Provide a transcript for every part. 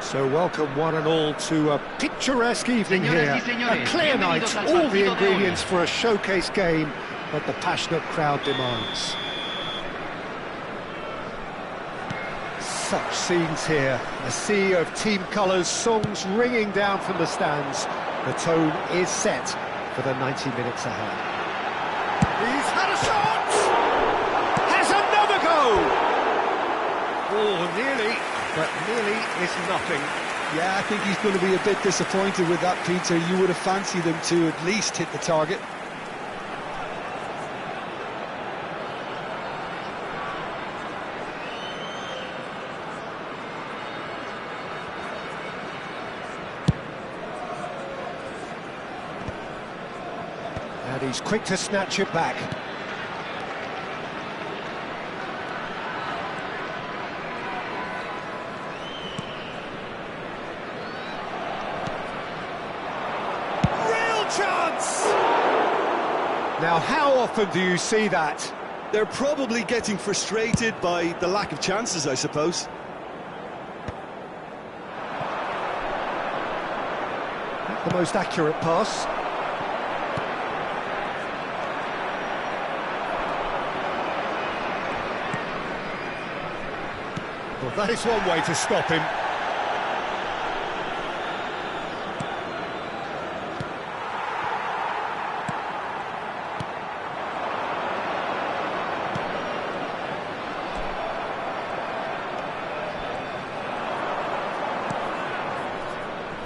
So welcome one and all to a picturesque evening here, a clear night, all the ingredients for a showcase game that the passionate crowd demands. Such scenes here, a sea of team colours, songs ringing down from the stands. The tone is set for the 90 minutes ahead. He's had a shot! Has another go! Oh, nearly, but nearly is nothing. Yeah, I think he's going to be a bit disappointed with that, Peter. You would have fancied him to at least hit the target. And he's quick to snatch it back. Chance! Now, how often do you see that? They're probably getting frustrated by the lack of chances, I suppose. Not the most accurate pass. Well, that is one way to stop him.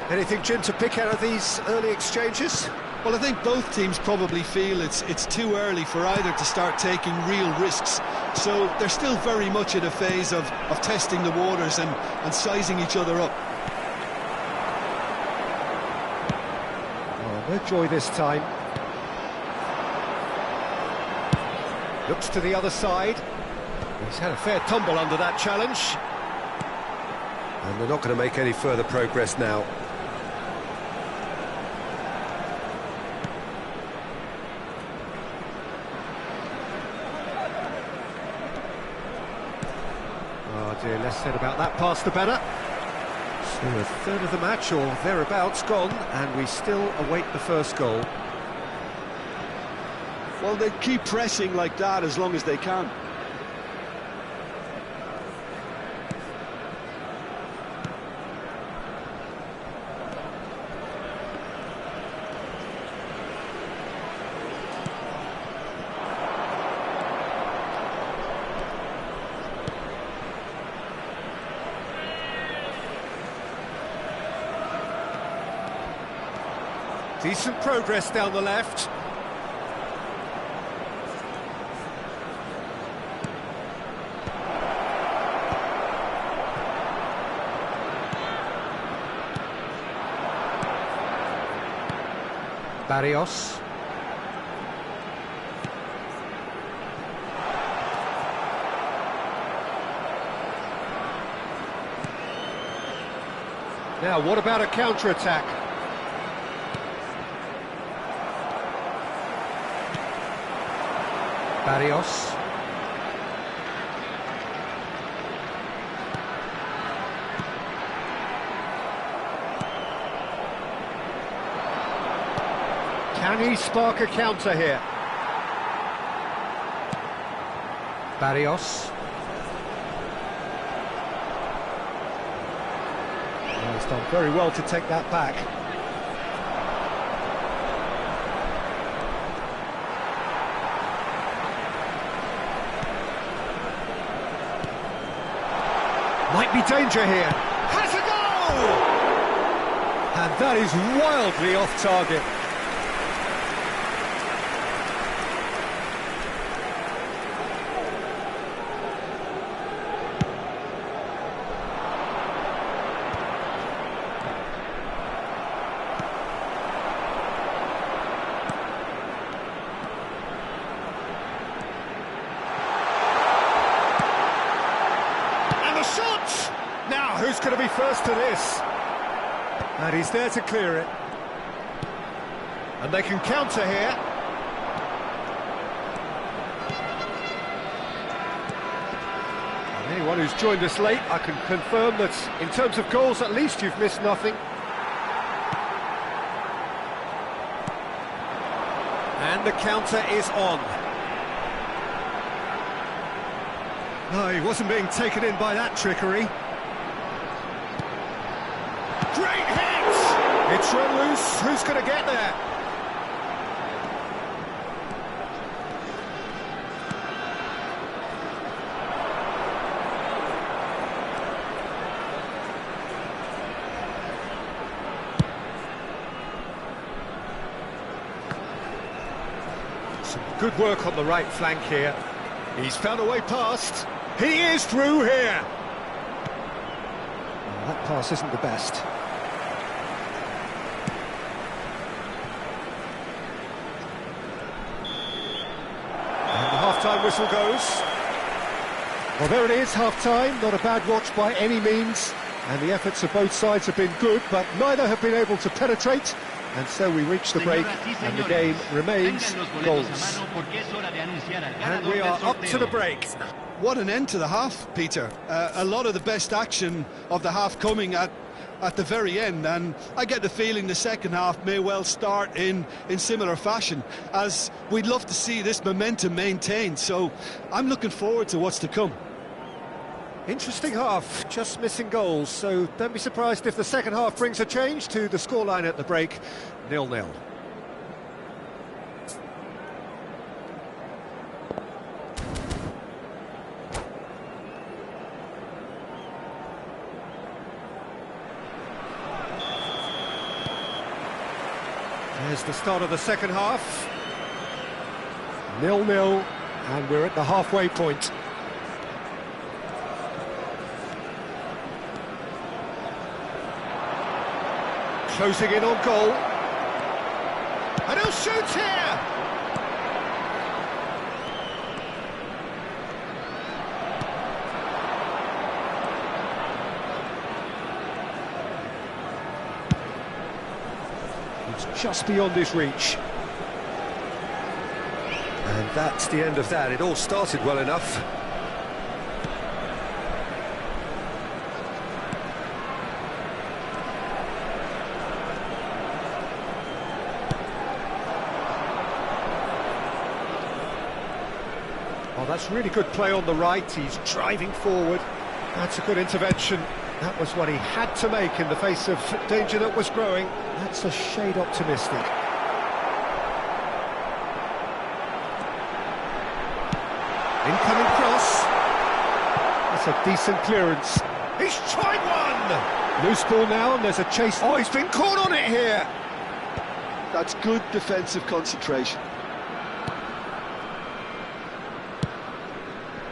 Anything, Jim, to pick out of these early exchanges? Well, I think both teams probably feel it's too early for either to start taking real risks. So they're still very much in a phase of testing the waters and sizing each other up. Oh, no joy this time. Looks to the other side. He's had a fair tumble under that challenge. And they're not going to make any further progress now. Oh dear, less said about that pass the better. So a third of the match or thereabouts gone, and we still await the first goal. Well, they keep pressing like that as long as they can. Decent progress down the left. Barrios. Now, what about a counter-attack? Barrios. Can he spark a counter here? Barrios. Well, he's done very well to take that back. Might be danger here. Has a goal! And that is wildly off target. Now, who's going to be first to this? And he's there to clear it. And they can counter here. Anyone who's joined us late, I can confirm that in terms of goals, at least you've missed nothing. And the counter is on. No, he wasn't being taken in by that trickery. Great hit! It's run loose. Who's going to get there? Some good work on the right flank here. He's found a way past. He is through here. Well, that pass isn't the best. And the half-time whistle goes. Well, there it is, half-time. Not a bad watch by any means. And the efforts of both sides have been good, but neither have been able to penetrate. And so we reach the break, and the game remains goals. And we are up to the break. What an end to the half, Peter. A lot of the best action of the half coming at the very end, and I get the feeling the second half may well start in similar fashion, as we'd love to see this momentum maintained. So I'm looking forward to what's to come. Interesting half, just missing goals, so don't be surprised if the second half brings a change to the scoreline at the break, 0-0. There's the start of the second half. 0-0, and we're at the halfway point. Closing in on goal. And he'll shoot here! It's just beyond his reach. And that's the end of that. It all started well enough. Oh, that's really good play on the right. He's driving forward. That's a good intervention. That was what he had to make in the face of danger that was growing. That's a shade optimistic. Incoming cross. That's a decent clearance. He's tried one! Loose ball now, and there's a chase. Oh, he's been caught on it here! That's good defensive concentration.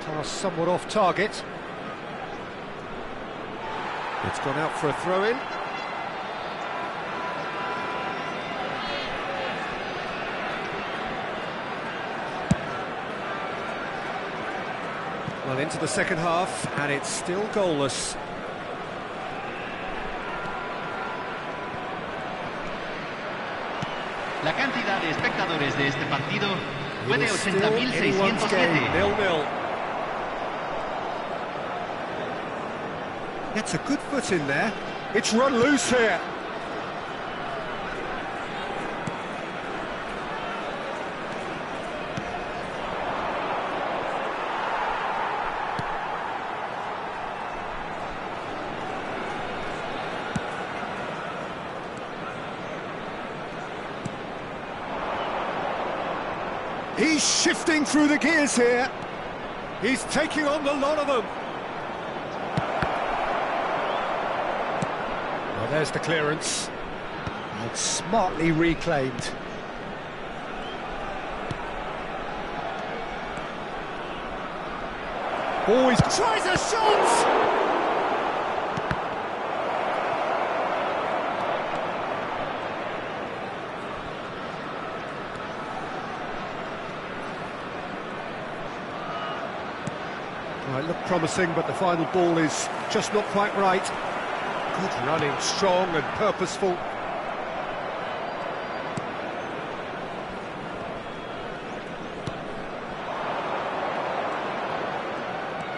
Pass somewhat off target. It's gone out for a throw-in. Well, into the second half, and it's still goalless. La cantidad de espectadores de este partido fue de 80.607. 0-0. Gets a good foot in there. It's run loose here. He's shifting through the gears here. He's taking on the lot of them. Well, there's the clearance. And smartly reclaimed. Oh, he tries a shot! Well, it looked promising, but the final ball is just not quite right. Good running, strong and purposeful.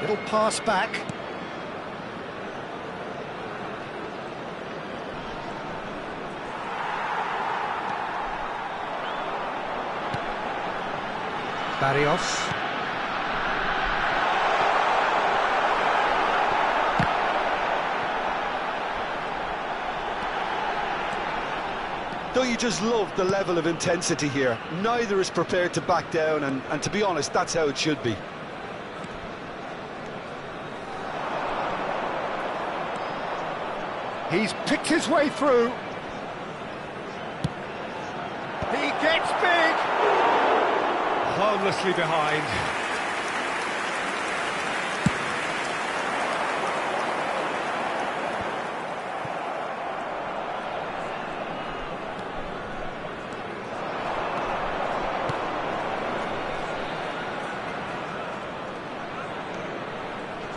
Little pass back. Barrios. Don't you just love the level of intensity here? Neither is prepared to back down, and to be honest, that's how it should be. He's picked his way through. He gets big. Harmlessly behind.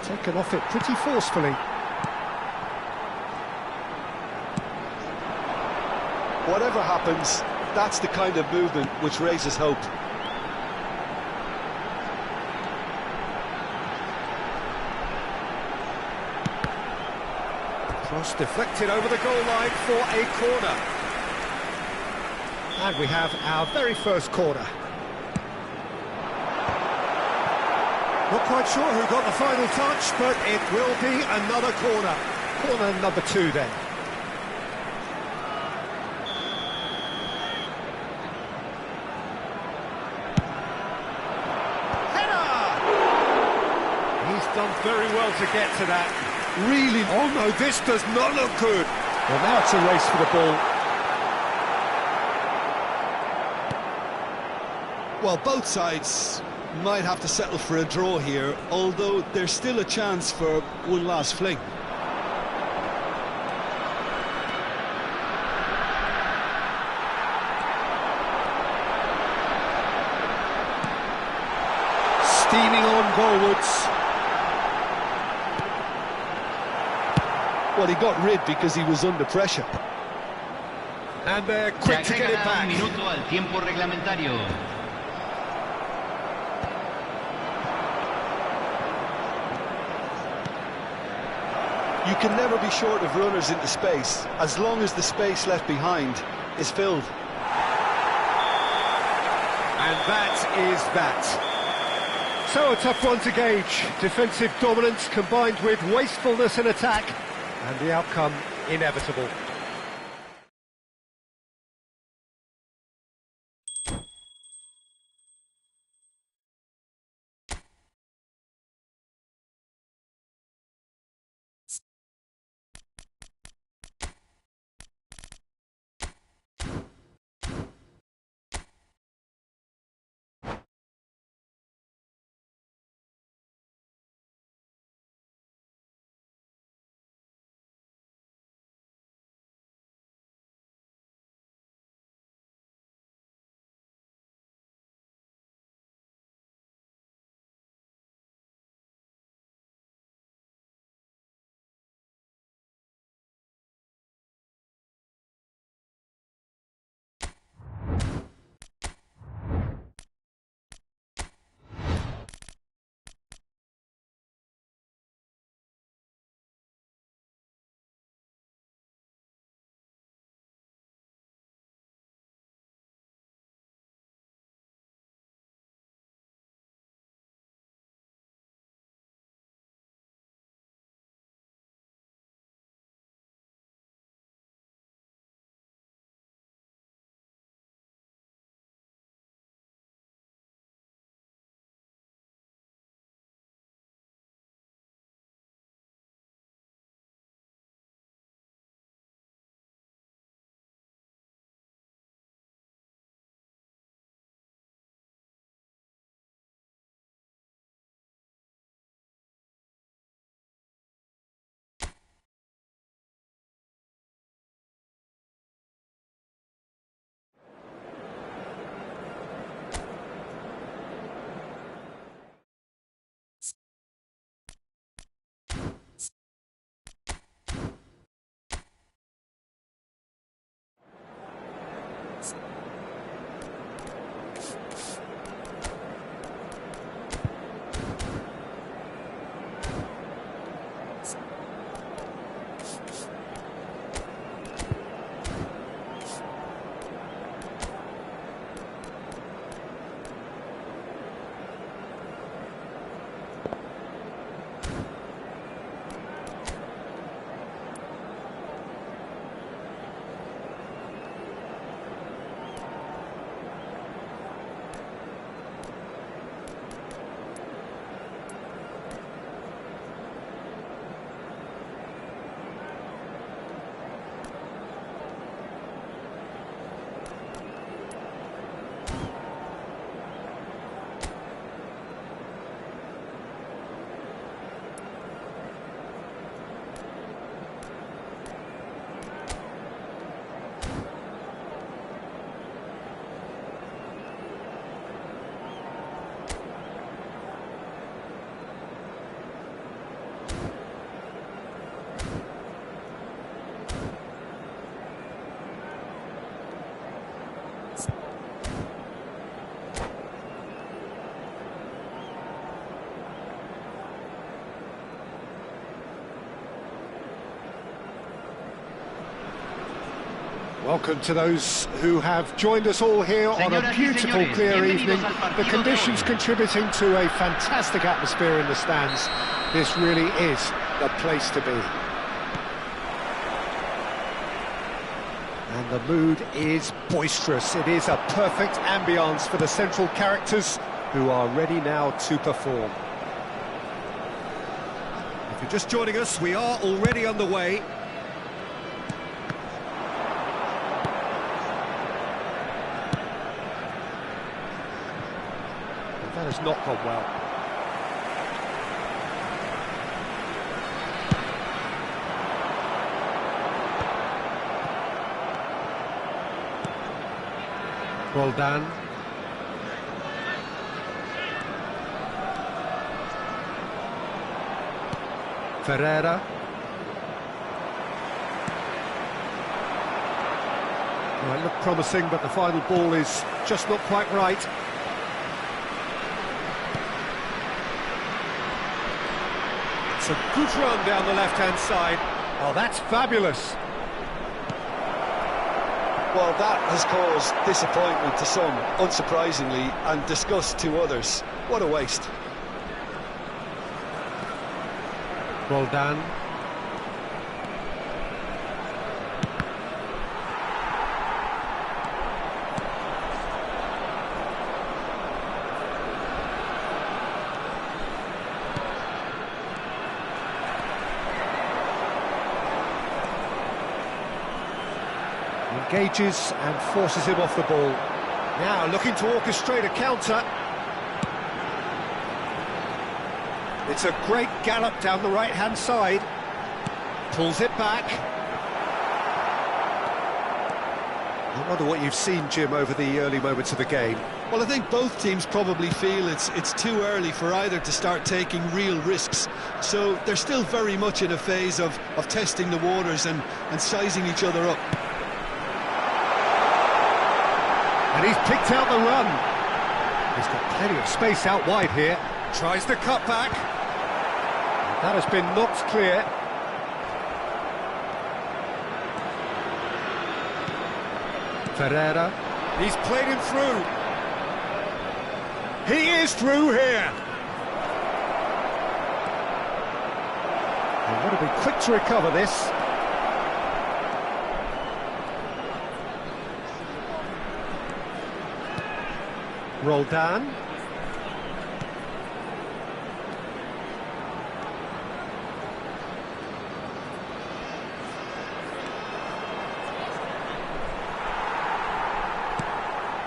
Taken off it pretty forcefully. Whatever happens, that's the kind of movement which raises hope. Cross deflected over the goal line for a corner. And we have our very first corner. Not quite sure who got the final touch, but it will be another corner. Corner number 2 then. Done very well to get to that. Really, oh no, this does not look good. Well, now it's a race for the ball. Well, both sides might have to settle for a draw here, although there's still a chance for one last fling. Steaming on goalwards. Well, he got rid because he was under pressure. And they're quick to get it back. Un minuto al tiempo reglamentario. You can never be short of runners into space, as long as the space left behind is filled. And that is that. So a tough one to gauge. Defensive dominance combined with wastefulness in attack, and the outcome inevitable. Welcome to those who have joined us all here on a beautiful, clear evening. The conditions contributing to a fantastic atmosphere in the stands. This really is the place to be. And the mood is boisterous. It is a perfect ambience for the central characters who are ready now to perform. If you're just joining us, we are already underway. That has not gone well. Well done. Ferreira. Well, it looked promising, but the final ball is just not quite right. It's a good run down the left-hand side. Oh, that's fabulous. Well, that has caused disappointment to some, unsurprisingly, and disgust to others. What a waste. Well done. Engages and forces him off the ball. Now looking to orchestrate a counter. It's a great gallop down the right-hand side. Pulls it back. I wonder what you've seen, Jim, over the early moments of the game. Well, I think both teams probably feel it's too early for either to start taking real risks. So they're still very much in a phase of testing the waters and sizing each other up. And he's picked out the run. He's got plenty of space out wide here. Tries the cut back. That has been knocked clear. Ferreira. He's played him through. He is through here. They've got to be quick to recover this. Roldan.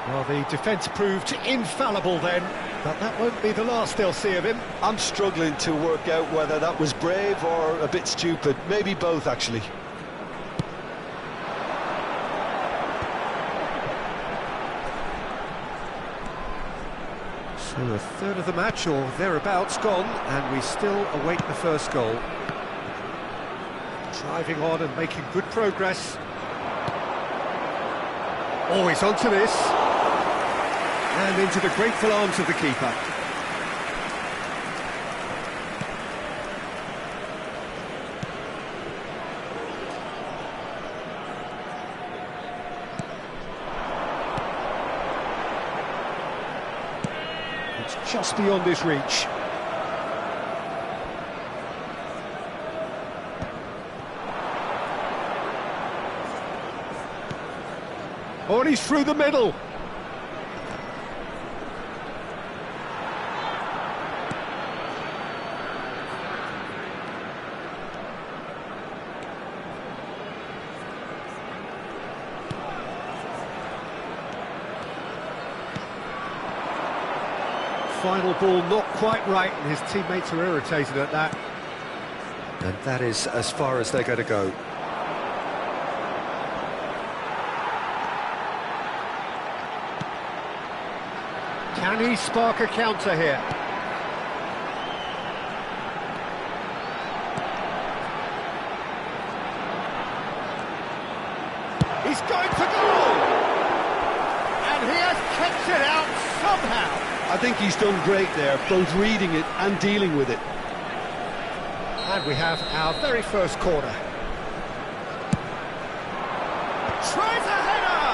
Well, the defence proved infallible then, but that won't be the last they'll see of him. I'm struggling to work out whether that was brave or a bit stupid. Maybe both, actually. So a third of the match, or thereabouts, gone, and we still await the first goal. Driving on and making good progress. Oh, he's onto this. And into the grateful arms of the keeper. It's just beyond his reach. Oh, and he's through the middle. Final ball not quite right, and his teammates are irritated at that. And that is as far as they're going to go. Can he spark a counter here? He's going for goal! And he has kept it out somehow. I think he's done great there, both reading it and dealing with it. And we have our very first corner. Tries a header!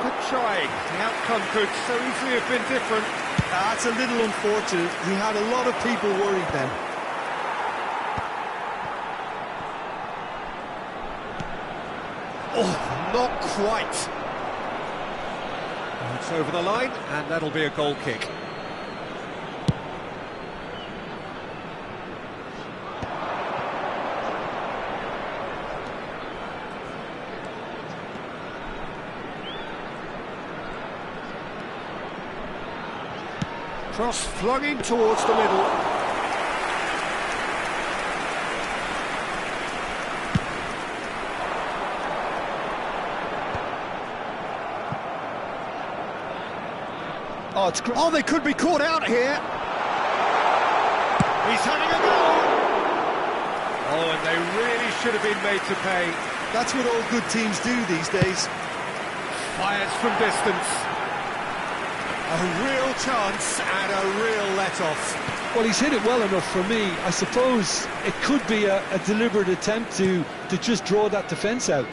Good try. The outcome could so easily have been different. That's a little unfortunate. He had a lot of people worried then. Oh, not quite. It's over the line, and that'll be a goal kick. Cross flung in towards the middle. Oh, it's great. Oh, they could be caught out here. He's having a goal. Oh, and they really should have been made to pay. That's what all good teams do these days. Fires from distance. A real chance and a real let-off. Well, he's hit it well enough for me. I suppose it could be a deliberate attempt to just draw that defence out.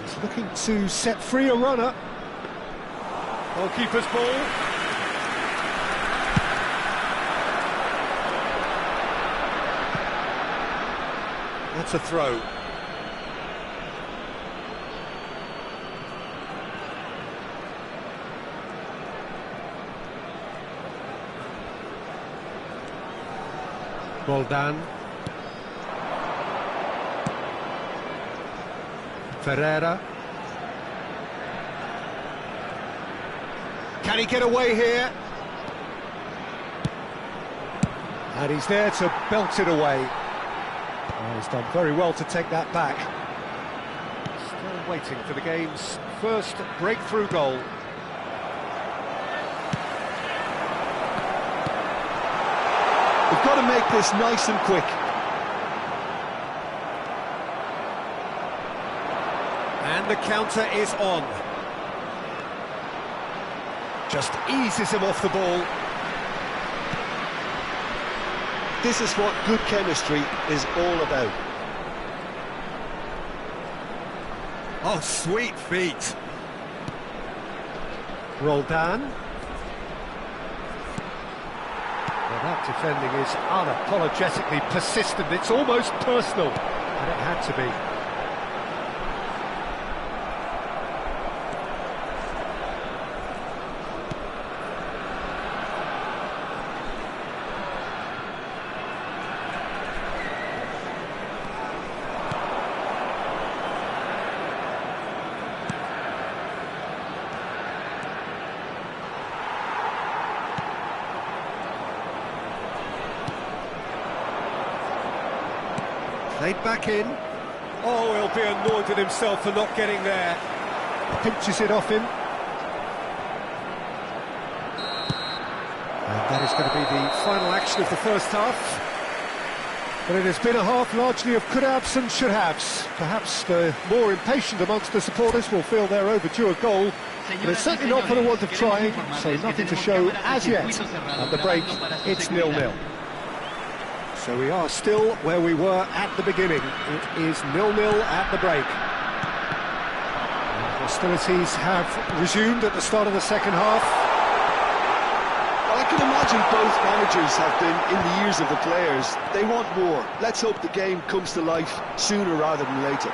He's looking to set free a runner. Goalkeeper's ball. That's a throw. Roldan. Ferreira. Can he get away here? And he's there to belt it away. Oh, he's done very well to take that back. Still waiting for the game's first breakthrough goal. We've got to make this nice and quick. And the counter is on. Just eases him off the ball. This is what good chemistry is all about. Oh, sweet feet. Roldan. Well, that defending is unapologetically persistent. It's almost personal, and it had to be. Played back in. Oh, he'll be annoyed with himself for not getting there. Pinches it off him. And that is going to be the final action of the first half. But it has been a half largely of could-haves and should-haves. Perhaps the more impatient amongst the supporters will feel they're overdue a goal. But it's certainly not for the want of trying, so nothing to show as yet. At the break, it's 0-0. So we are still where we were at the beginning. It is 0-0 at the break. And hostilities have resumed at the start of the second half. Well, I can imagine both managers have been in the ears of the players. They want more. Let's hope the game comes to life sooner rather than later.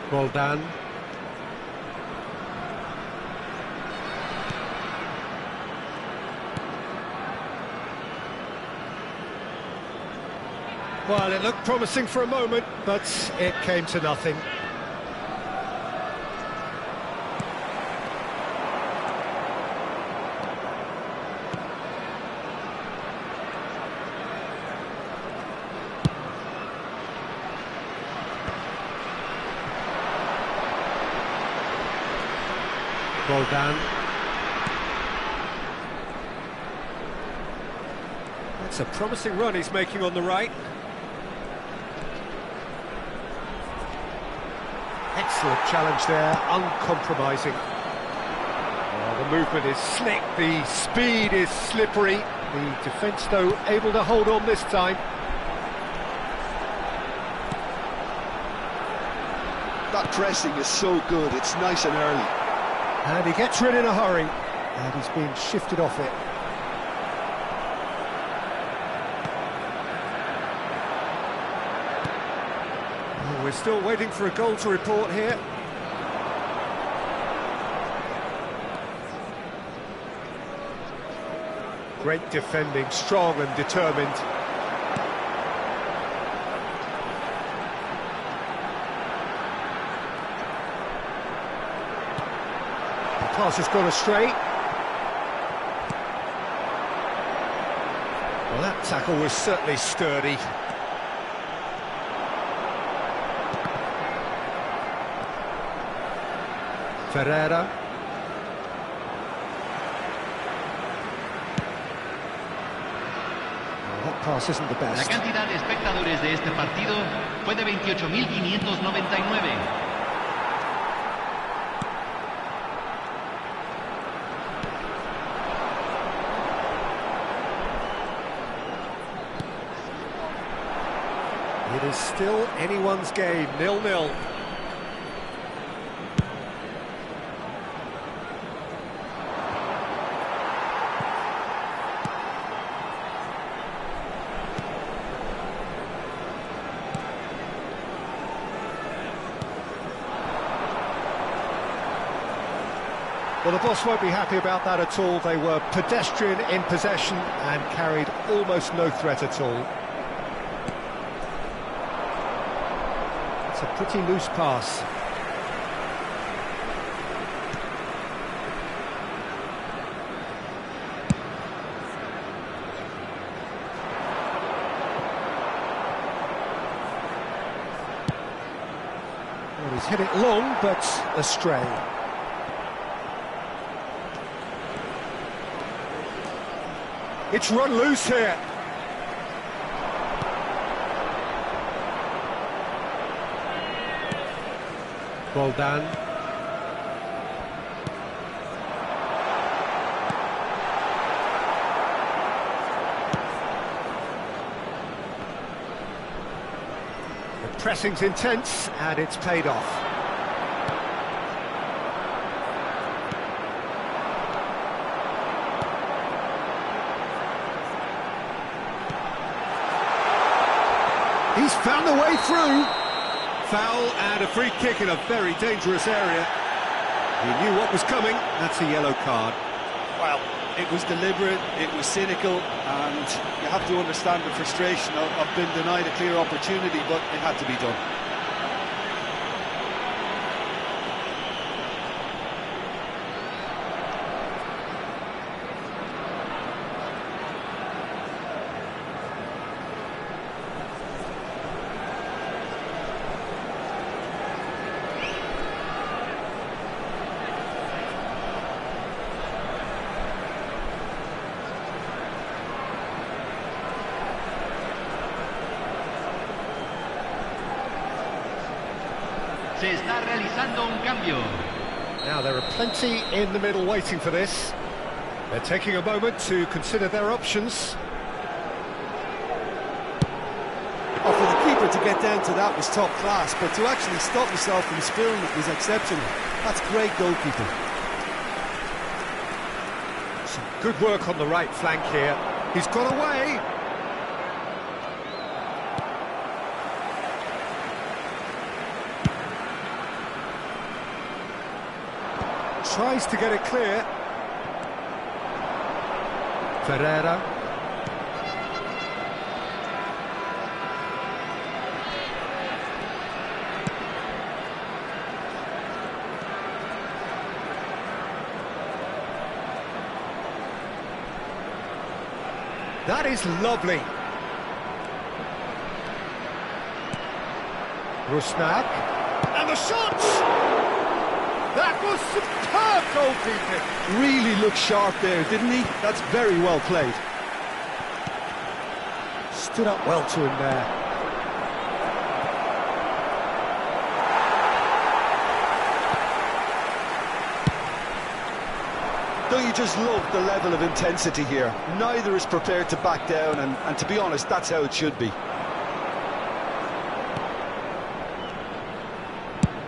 Roldan. Well, it looked promising for a moment, but it came to nothing. Roldan. That's a promising run he's making on the right. Excellent challenge there, uncompromising. Oh, the movement is slick, the speed is slippery. The defence, though, able to hold on this time. That pressing is so good, it's nice and early. And he gets rid in a hurry, and he's being shifted off it. Oh, we're still waiting for a goal to report here. Great defending, strong and determined. The pass has gone astray. Well, that tackle was certainly sturdy. Ferreira. That pass isn't the best. La cantidad de espectadores de este partido fue de 28.599. It is still anyone's game, 0-0. Well, the boss won't be happy about that at all. They were pedestrian in possession and carried almost no threat at all. It's a pretty loose pass. Well, he's hit it long, but astray. It's run loose here. Well done. The pressing's intense and it's paid off. He's found the way through. Foul and a free kick in a very dangerous area. He knew what was coming. That's a yellow card. Well, it was deliberate, it was cynical, and you have to understand the frustration of being denied a clear opportunity, but it had to be done. Se está realizando un cambio. Now there are plenty in the middle waiting for this. They're taking a moment to consider their options. Oh, for the keeper to get down to that was top class, but to actually stop himself from spilling it was exceptional. That's great goalkeeping. Some good work on the right flank here. He's got away. Tries to get it clear. Ferreira. That is lovely. Rusnak. And the shot! That was superb goalkeeping. Really looked sharp there, didn't he? That's very well played. stood up well to him there. Don't you just love the level of intensity here? Neither is prepared to back down, and to be honest, that's how it should be.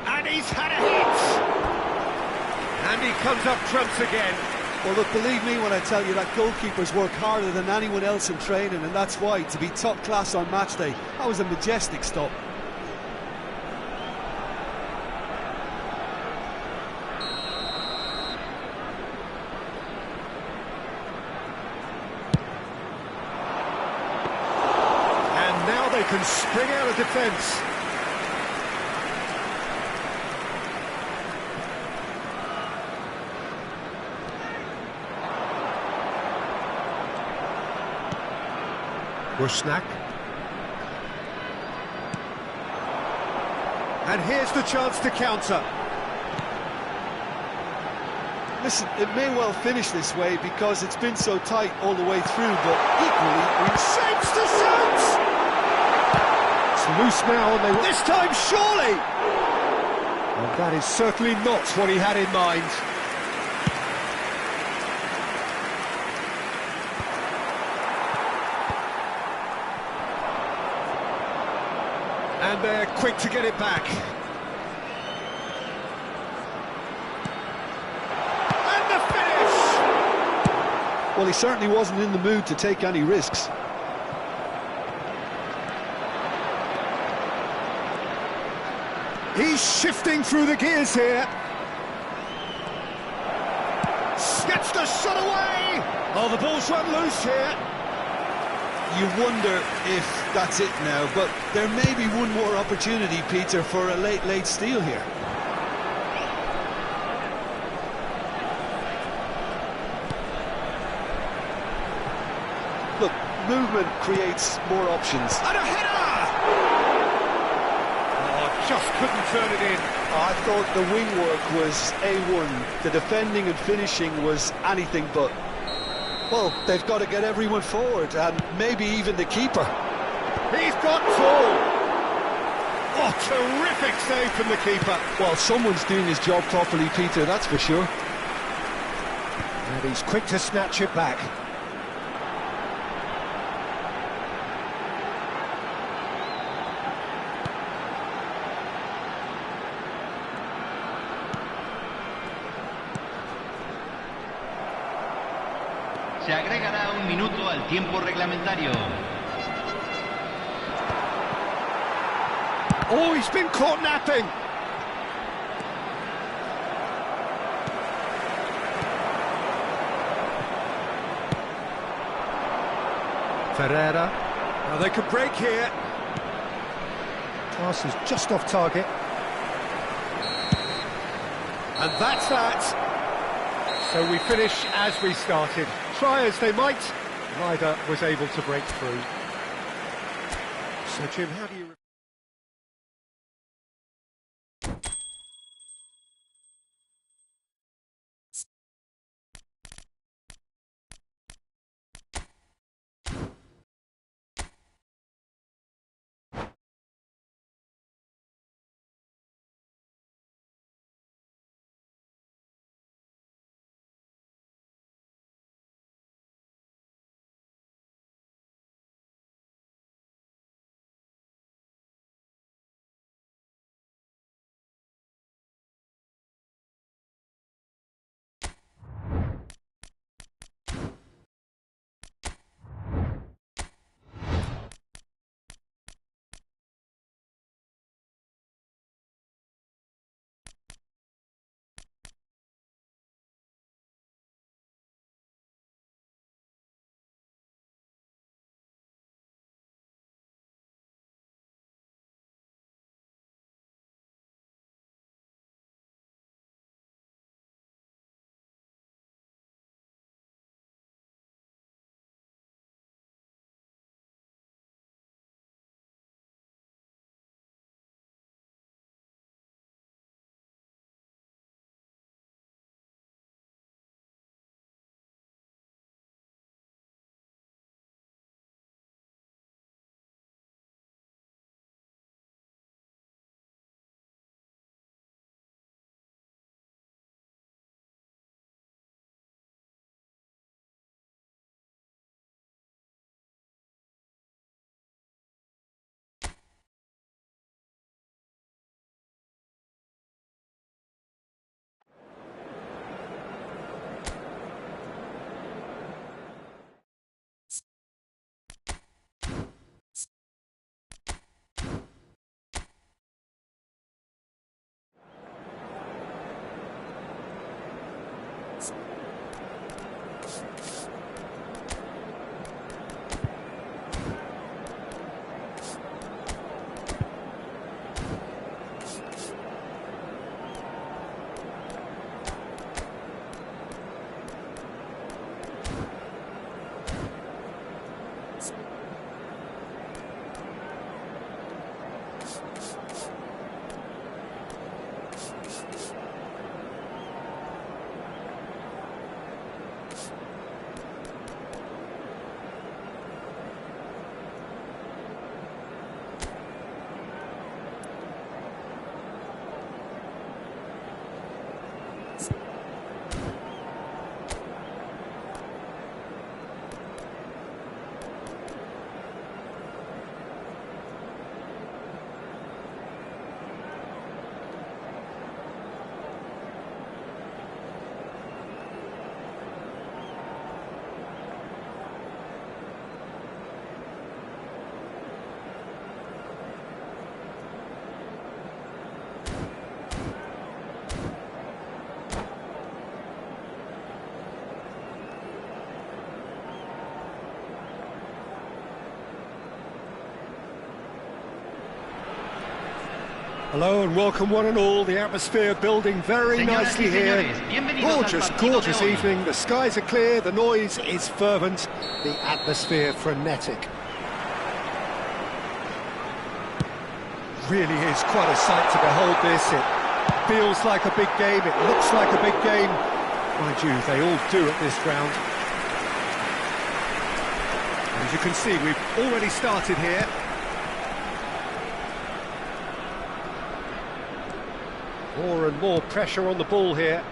And he's had a hit! And he comes up trumps again. Well, look, believe me when I tell you that goalkeepers work harder than anyone else in training, and that's why, to be top class on match day, that was a majestic stop. And now they can spring out of defence. Rusnak. And here's the chance to counter. Listen, it may well finish this way because it's been so tight all the way through, but equally... Shapes to shoot! It's loose now, and they... This time, surely! And that is certainly not what he had in mind. And they're quick to get it back. And the finish! Well, he certainly wasn't in the mood to take any risks. He's shifting through the gears here. Gets the shot away! Oh, the ball's run loose here. You wonder if that's it now, but there may be one more opportunity, Peter, for a late steal here. Look, movement creates more options. And a header! Oh, just couldn't turn it in. I thought the wing work was A1. The defending and finishing was anything but. Well, they've got to get everyone forward, and maybe even the keeper. He's got tall. Oh, terrific save from the keeper. Well, someone's doing his job properly, Peter, that's for sure. And he's quick to snatch it back. Se agregará un minuto al tiempo reglamentario. Oh, he's been caught napping. Ferreira. Now they could break here. Pass is just off target. And that's that. So we finish as we started. Try as they might, neither was able to break through. So Jim, how do you... Hello and welcome one and all. The atmosphere building very nicely here. Gorgeous evening. The skies are clear, the noise is fervent, the atmosphere frenetic. Really is quite a sight to behold this. It feels like a big game, it looks like a big game. Mind you, they all do at this ground. And as you can see, we've already started here. More and more pressure on the ball here.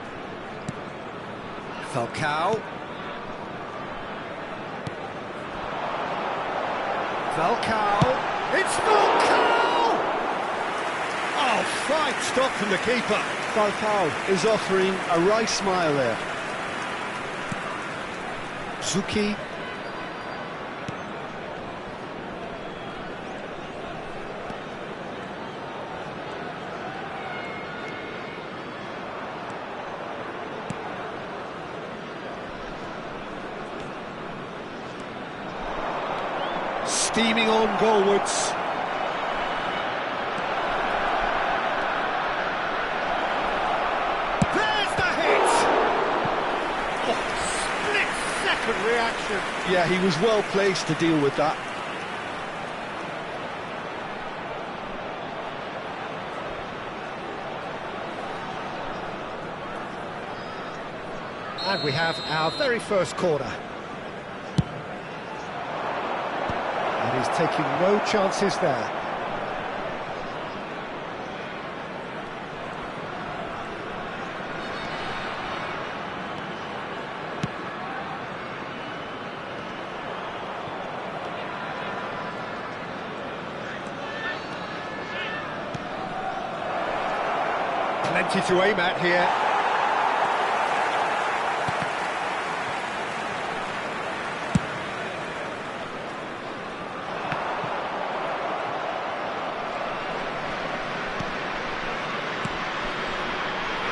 Falcao. It's Falcao! Oh, fine stop from the keeper. Falcao is offering a wry smile there. Zuki. Steaming on goalwards. There's the hit! Oh, split-second reaction. Yeah, he was well placed to deal with that. And we have our very first corner. He's taking no chances there. Plenty to aim at here.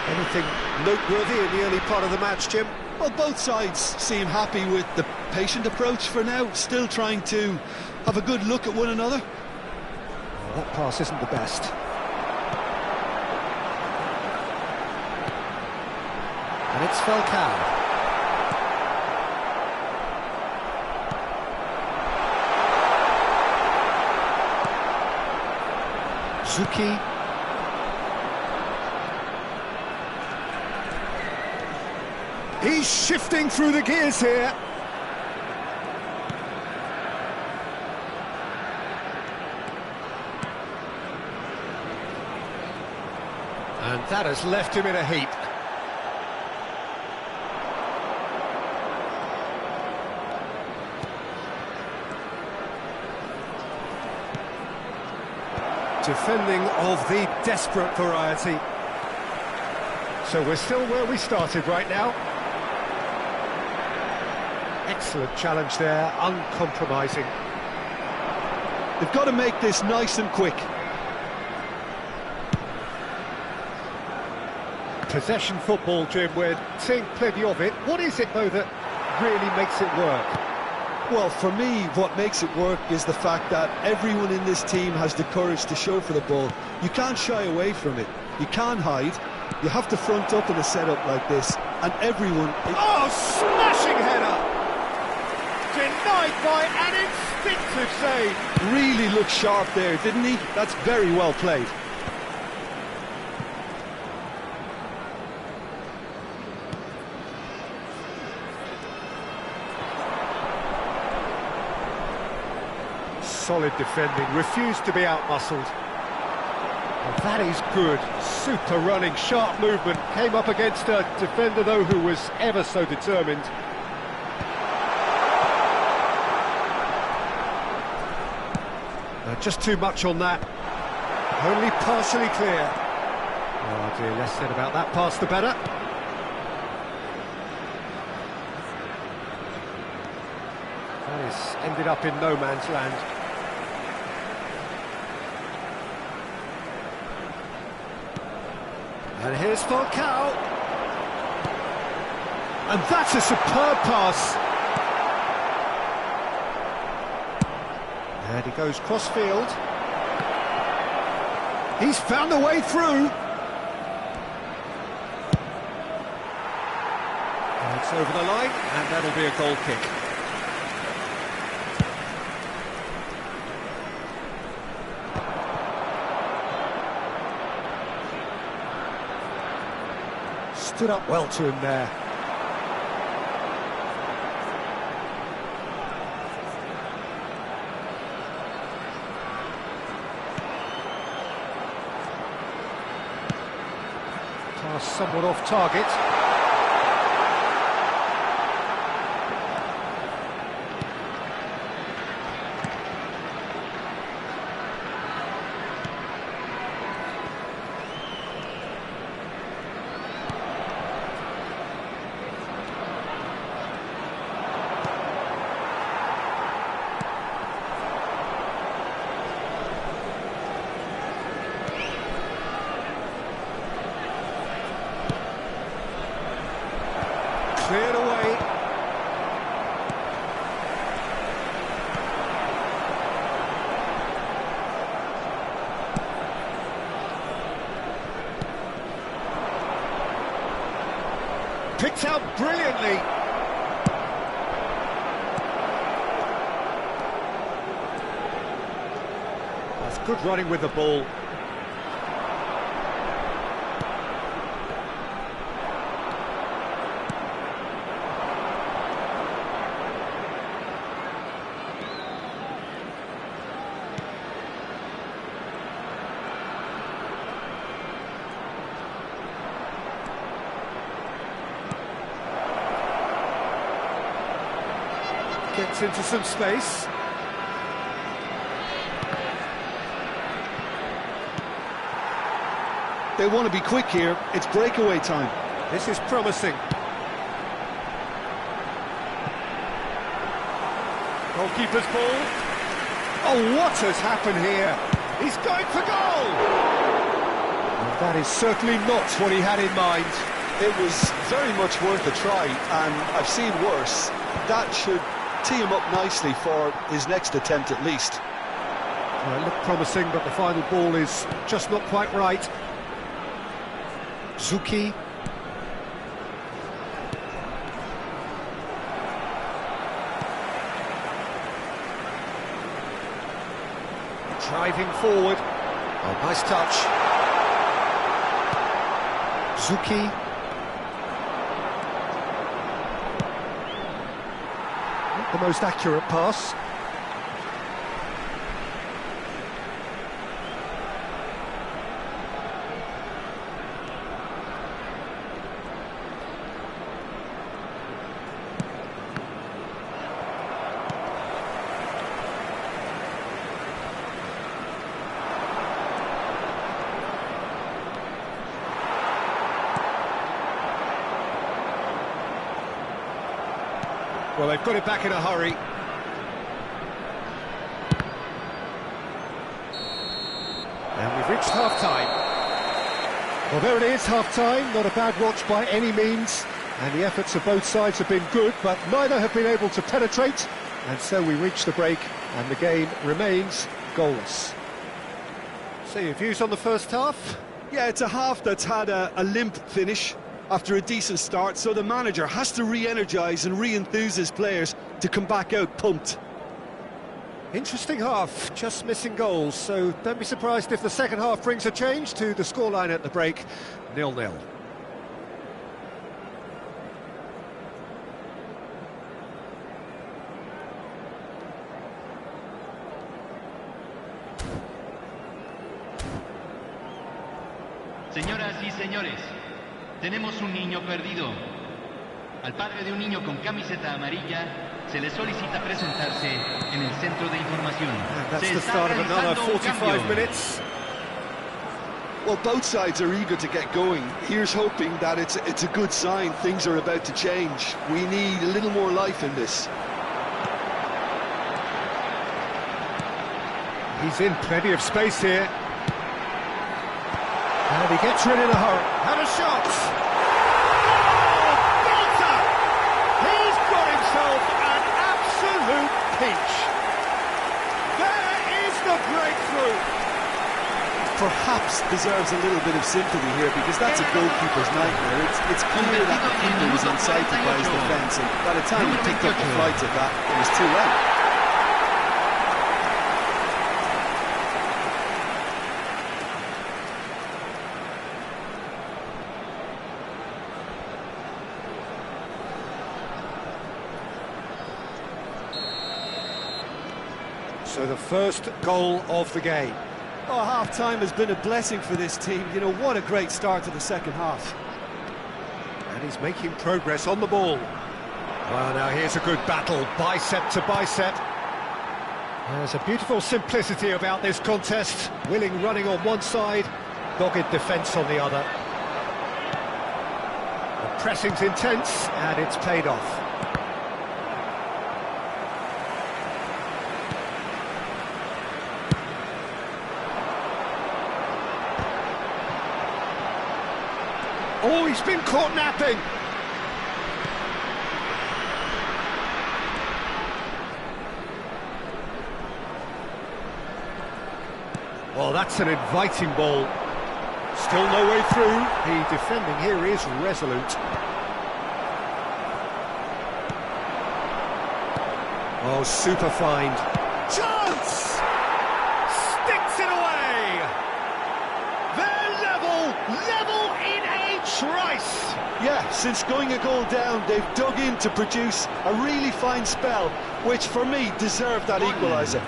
Anything noteworthy in the early part of the match, Jim? Well, both sides seem happy with the patient approach for now, still trying to have a good look at one another. Well, that pass isn't the best. And it's Falcao. Zuki. He's shifting through the gears here. And that has left him in a heap. Defending of the desperate variety. So we're still where we started right now. Excellent challenge there, uncompromising. They've got to make this nice and quick. Possession football, Jim, we're seeing plenty of it. What is it, though, that really makes it work? Well, for me, what makes it work is the fact that everyone in this team has the courage to show for the ball. You can't shy away from it. You can't hide. You have to front up in a setup like this, and everyone... Oh, smashing header! Denied by an instinctive save. Really looked sharp there, didn't he? That's very well played. Solid defending, refused to be out-muscled. And that is good. Super running, sharp movement. Came up against a defender, though, who was ever so determined. Just too much on that. Only partially clear. Oh dear, less said about that pass the better. That has ended up in no man's land. And here's Falcao. And that's a superb pass. And he goes cross-field. He's found a way through. And it's over the line, and that'll be a goal kick. Stood up well to him there. Pass somewhat off target. Cleared away. Picked out brilliantly. That's good running with the ball. Gets into some space. They want to be quick here. It's breakaway time. This is promising. Goalkeeper's ball. Oh, what has happened here? He's going for goal! And that is certainly not what he had in mind. It was very much worth a try, and I've seen worse. That should tee him up nicely for his next attempt at least. Well, it looked promising, but the final ball is just not quite right. Zuki. Driving forward. Oh, nice touch. Zuki. Not the most accurate pass. Well, they've got it back in a hurry. And we've reached half-time. Well, there it is, half-time. Not a bad watch by any means. And the efforts of both sides have been good, but neither have been able to penetrate. And so we reach the break, and the game remains goalless. So, your views on the first half? Yeah, it's a half that's had a limp finish after a decent start, so the manager has to re-energise and re-enthuse his players to come back out pumped. Interesting half, just missing goals, so don't be surprised if the second half brings a change to the scoreline at the break, 0-0. Señoras y señores, tenemos un niño perdido. Al padre de un niño con camiseta amarilla se le solicita presentarse en el centro de información. And that's the start of another 45 minutes. Well, both sides are eager to get going. Here's hoping that it's a good sign. Things are about to change. We need a little more life in this. He's in plenty of space here. And he gets rid in a hurry. And a shot! Oh, belter! He's got himself an absolute pinch. There is the breakthrough. perhaps deserves a little bit of sympathy here, because that's a goalkeeper's nightmare. It's clear that the keeper was incited by his defence, and by the time he picked up the flights at that, it was too late. So the first goal of the game. Oh, half-time has been a blessing for this team. You know, what a great start to the second half. And he's making progress on the ball. Well, now here's a good battle, bicep to bicep. There's a beautiful simplicity about this contest. Willing running on one side, dogged defence on the other. The pressing's intense, and it's paid off. Oh, he's been caught napping. Well, that's an inviting ball. Still no way through. The defending here is resolute. Oh, super find. Chance! Sticks it away! They're level in a trice! Yeah, since going a goal down, they've dug in to produce a really fine spell, which for me deserved that equaliser.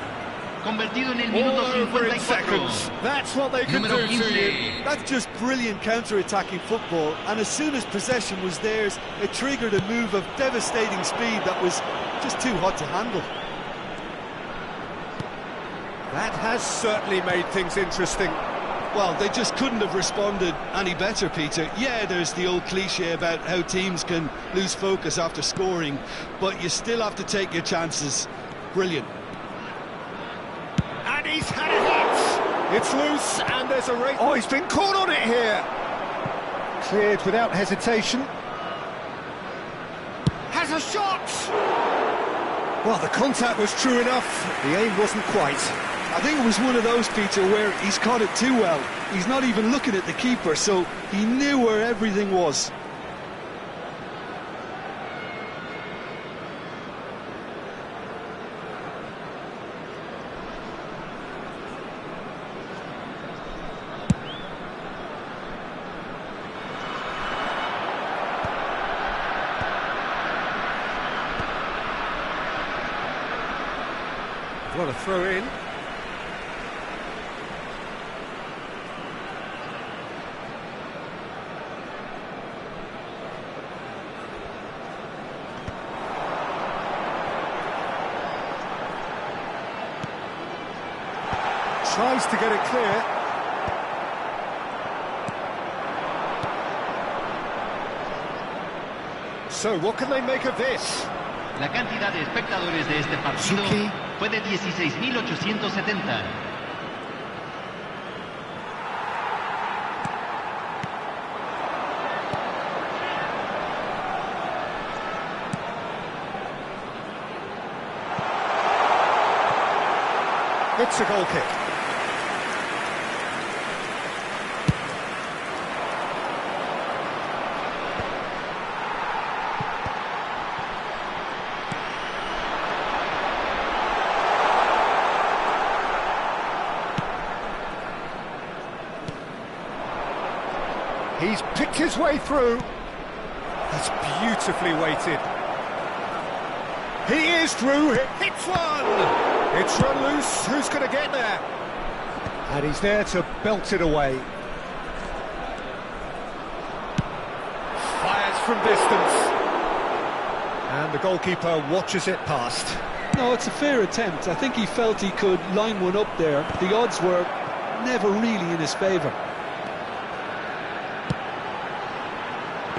Convertido en el minuto All over in 54. seconds. That's what they can Número do to 15. you. That's just brilliant counter-attacking football, and as soon as possession was theirs, it triggered a move of devastating speed that was just too hot to handle. That has certainly made things interesting. Well, they just couldn't have responded any better, Peter. Yeah, there's the old cliche about how teams can lose focus after scoring, but you still have to take your chances. Brilliant. And he's had a hit. It's loose, and there's a race. Oh, he's been caught on it here. Cleared without hesitation. Has a shot. Well, the contact was true enough. The aim wasn't quite. I think it was one of those, Peter, where he's caught it too well. He's not even looking at the keeper, so he knew where everything was. What a throw in. Tries to get it clear. So, what can they make of this? La cantidad de espectadores de este partido Zucchi. fue de 16.870. It's a goal kick. He's picked his way through. That's beautifully weighted. He is through. Hits one. It's run loose. Who's going to get there? And he's there to belt it away. Fires from distance. And the goalkeeper watches it past. No, it's a fair attempt. I think he felt he could line one up there. The odds were never really in his favour.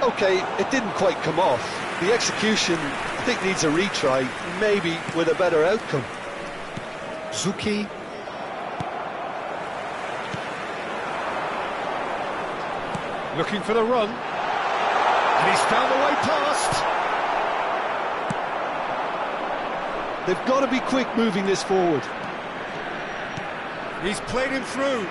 OK, it didn't quite come off. The execution, I think, needs a retry, maybe with a better outcome. Zucchi. Looking for the run. And he's found the way past. They've got to be quick moving this forward. He's played him through.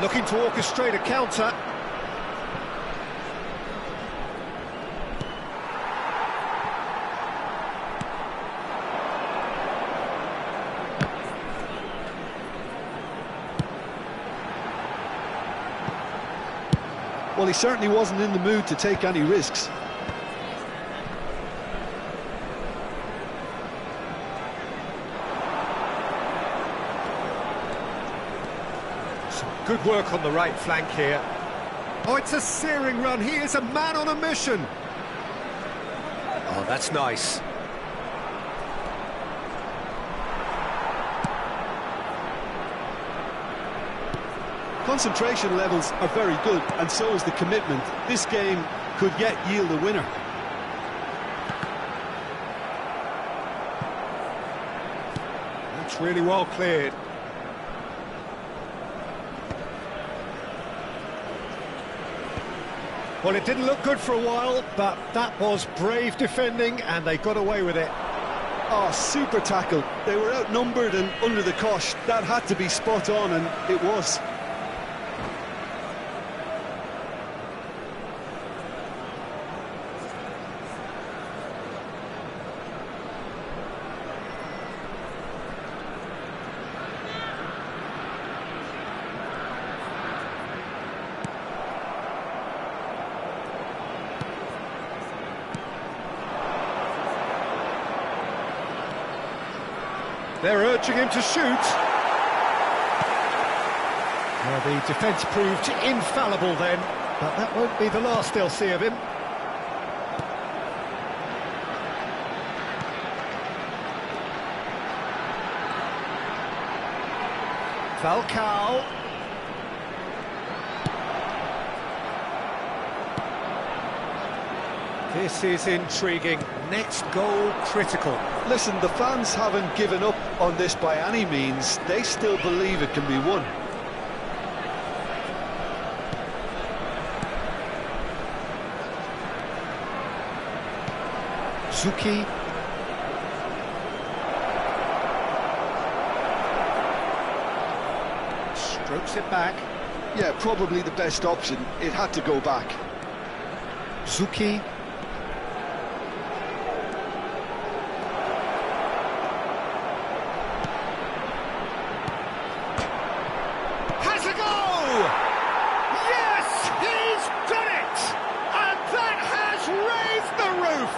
Looking to orchestrate a counter. Well, he certainly wasn't in the mood to take any risks. Some good work on the right flank here. Oh, it's a searing run. He is a man on a mission. Oh, that's nice. Concentration levels are very good, and so is the commitment. This game could yet yield a winner. That's really well cleared. Well, it didn't look good for a while, but that was brave defending, and they got away with it. Oh, super tackle. They were outnumbered and under the cosh. That had to be spot on, and it was. They're urging him to shoot. Well, the defence proved infallible then, but that won't be the last they'll see of him. Falcao. This is intriguing. Next goal critical. Listen, the fans haven't given up on this by any means. They still believe it can be won. Zuki. Strokes it back. Yeah, probably the best option. It had to go back. Zuki. Has a goal! Yes, he's done it! And that has raised the roof!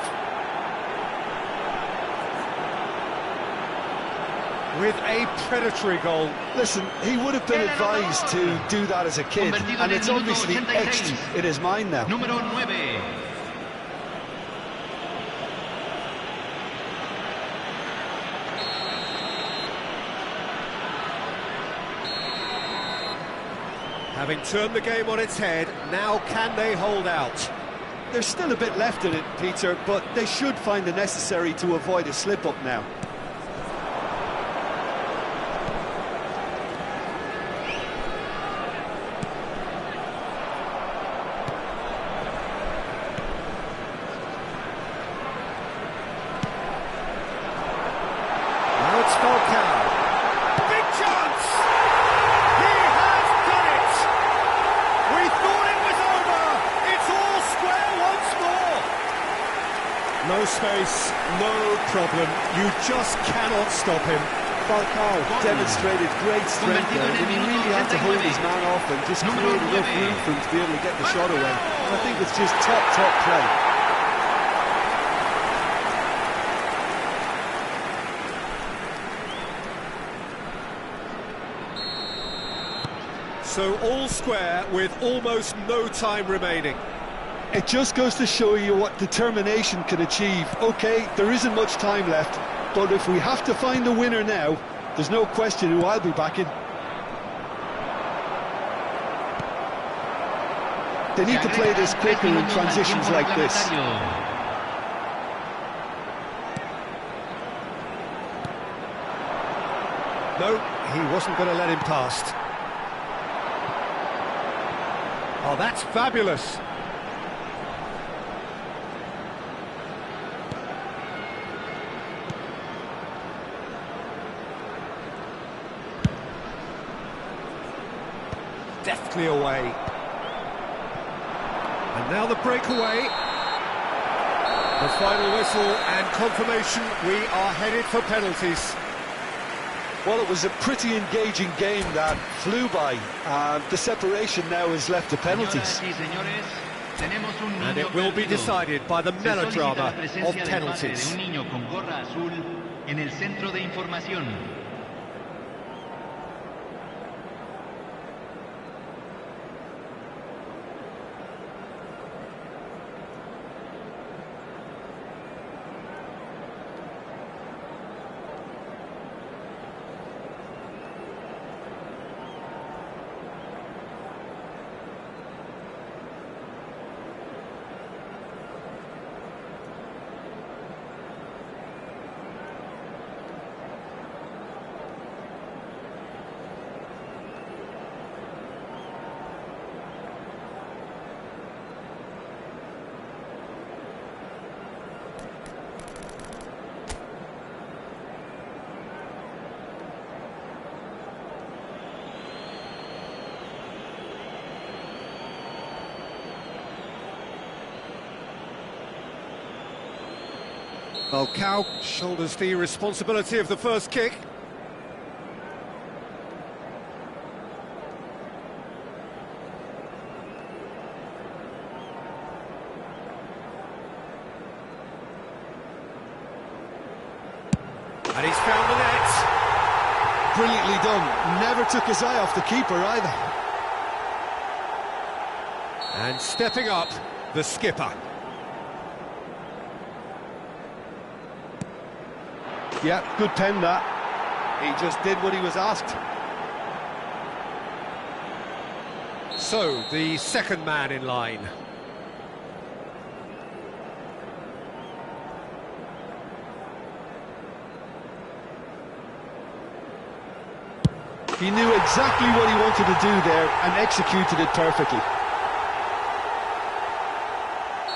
With a predatory goal. Listen, he would have been advised to do that as a kid, and it's obviously etched in his mind now. Número 9. Having turned the game on its head, now can they hold out? There's still a bit left in it, Peter, but they should find the necessary to avoid a slip-up now. Now it's Falcao. Big chance! He has done it! We thought it was over! It's all square once more! No space, no problem. You just cannot stop him. Falcao demonstrated great strength there, and he really had to hold his man off and just create enough room for him to be able to get the shot away. And I think it's just top play. So all square with almost no time remaining. It just goes to show you what determination can achieve. OK, there isn't much time left, but if we have to find a winner now, there's no question who I'll be backing. They need to play this quicker in transitions like this. No, he wasn't going to let him past. Oh, that's fabulous. swiftly away. And now the breakaway. The final whistle and confirmation, we are headed for penalties. Well, it was a pretty engaging game that flew by. The separation now is left to penalties. And it will be decided by the melodrama of penalties. Well, Cal shoulders the responsibility of the first kick. And he's found the net. Brilliantly done. Never took his eye off the keeper either. And stepping up, the skipper. Yeah, good pen that. He just did what he was asked. So, the second man in line. He knew exactly what he wanted to do there and executed it perfectly.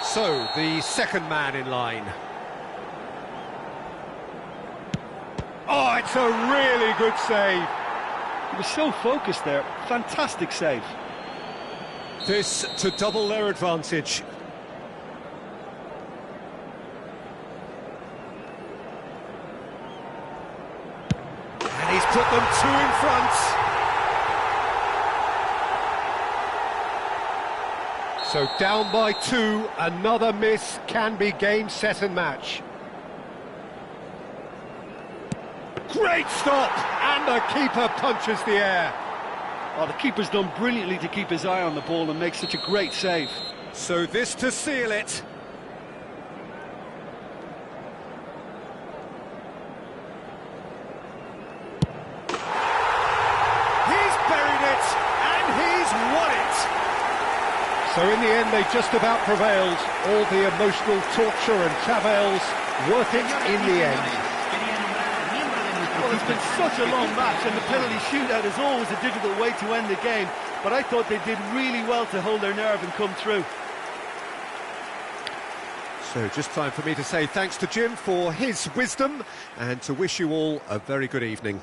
So, the second man in line. Oh, it's a really good save. He was so focused there. Fantastic save. This to double their advantage. And he's put them two in front. So down by two, another miss can be game, set and match. Great stop, and the keeper punches the air. Oh, the keeper's done brilliantly to keep his eye on the ball and make such a great save. So this to seal it. He's buried it, and he's won it. So in the end, they just about prevailed. All the emotional torture and travails worth it in the end. Well, it's been such a long match, and the penalty shootout is always a difficult way to end the game, but I thought they did really well to hold their nerve and come through. So just time for me to say thanks to Jim for his wisdom and to wish you all a very good evening.